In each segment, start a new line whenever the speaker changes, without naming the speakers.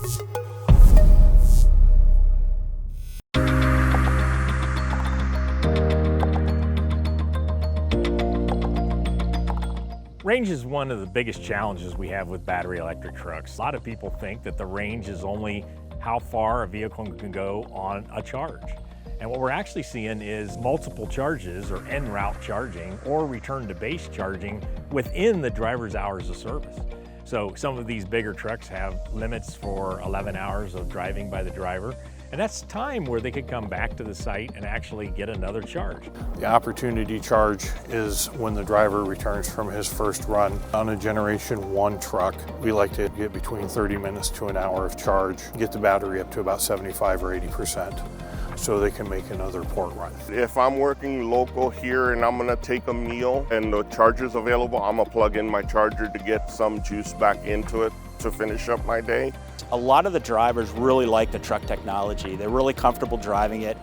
Range is one of the biggest challenges we have with battery electric trucks. A lot of people think that the range is only how far a vehicle can go on a charge. And what we're actually seeing is multiple charges or en route charging or return to base charging within the driver's hours of service. So some of these bigger trucks have limits for 11 hours of driving by the driver. And that's time where they could come back to the site and actually get another charge.
The opportunity charge is when the driver returns from his first run. On a Generation 1 truck, we like to get between 30 minutes to an hour of charge, get the battery up to about 75 or 80%, so they can make another port run.
If I'm working local here and I'm gonna take a meal and the charger's available, I'm gonna plug in my charger to get some juice back into it to finish up my day.
A lot of the drivers really like the truck technology. They're really comfortable driving it,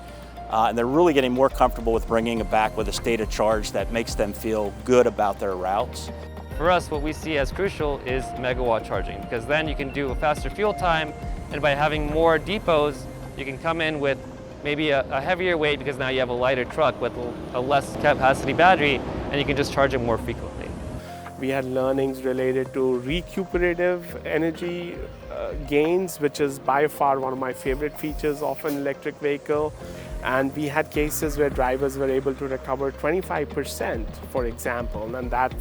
and they're really getting more comfortable with bringing it back with a state of charge that makes them feel good about their routes.
For us, what we see as crucial is megawatt charging, because then you can do a faster fuel time, and by having more depots, you can come in with maybe a heavier weight because now you have a lighter truck with a less capacity battery, and you can just charge it more frequently.
We had learnings related to recuperative energy gains, which is by far one of my favorite features of an electric vehicle. And we had cases where drivers were able to recover 25%, for example, and that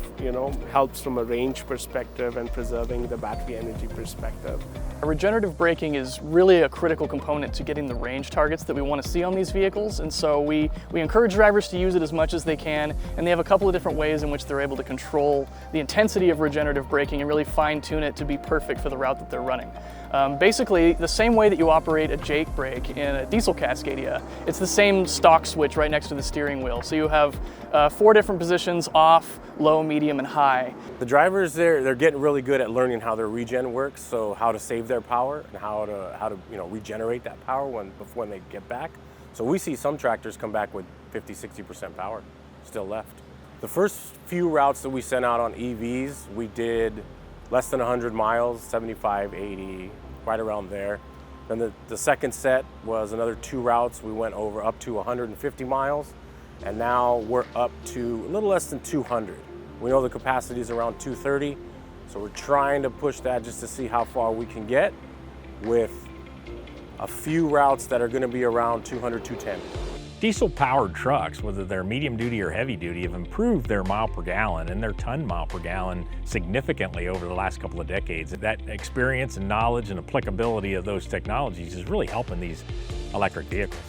helps from a range perspective and preserving the battery energy perspective.
Regenerative braking is really a critical component to getting the range targets that we want to see on these vehicles, and so we encourage drivers to use it as much as they can, and they have a couple of different ways in which they're able to control the intensity of regenerative braking and really fine-tune it to be perfect for the route that they're running. Basically, the same way that you operate a Jake brake in a diesel Cascadia, it's the same stock switch right next to the steering wheel. So you have 4 different positions: off, low, medium, and high.
The drivers they're getting really good at learning how their regen works, so how to save their power and how to regenerate that power when they get back. So we see some tractors come back with 50-60% power still left. The first few routes that we sent out on EVs, we did less than 100 miles, 75, 80, right around there. Then the second set was another 2 routes. We went up to 150 miles, and now we're up to a little less than 200. We know the capacity is around 230, so we're trying to push that just to see how far we can get with a few routes that are going to be around 200, 210.
Diesel-powered trucks, whether they're medium duty or heavy duty, have improved their mile per gallon and their ton mile per gallon significantly over the last couple of decades. That experience and knowledge and applicability of those technologies is really helping these electric vehicles.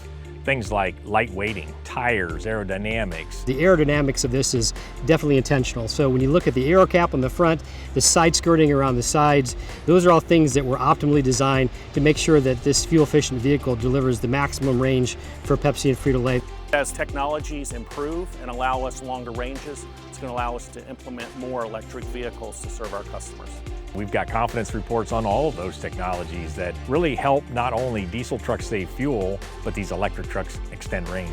Things like light weighting, tires, aerodynamics.
The aerodynamics of this is definitely intentional. So when you look at the aero cap on the front, the side skirting around the sides, those are all things that were optimally designed to make sure that this fuel-efficient vehicle delivers the maximum range for Pepsi and Frito-Lay.
As technologies improve and allow us longer ranges, it's going to allow us to implement more electric vehicles to serve our customers.
We've got confidence reports on all of those technologies that really help not only diesel trucks save fuel, but these electric trucks extend range.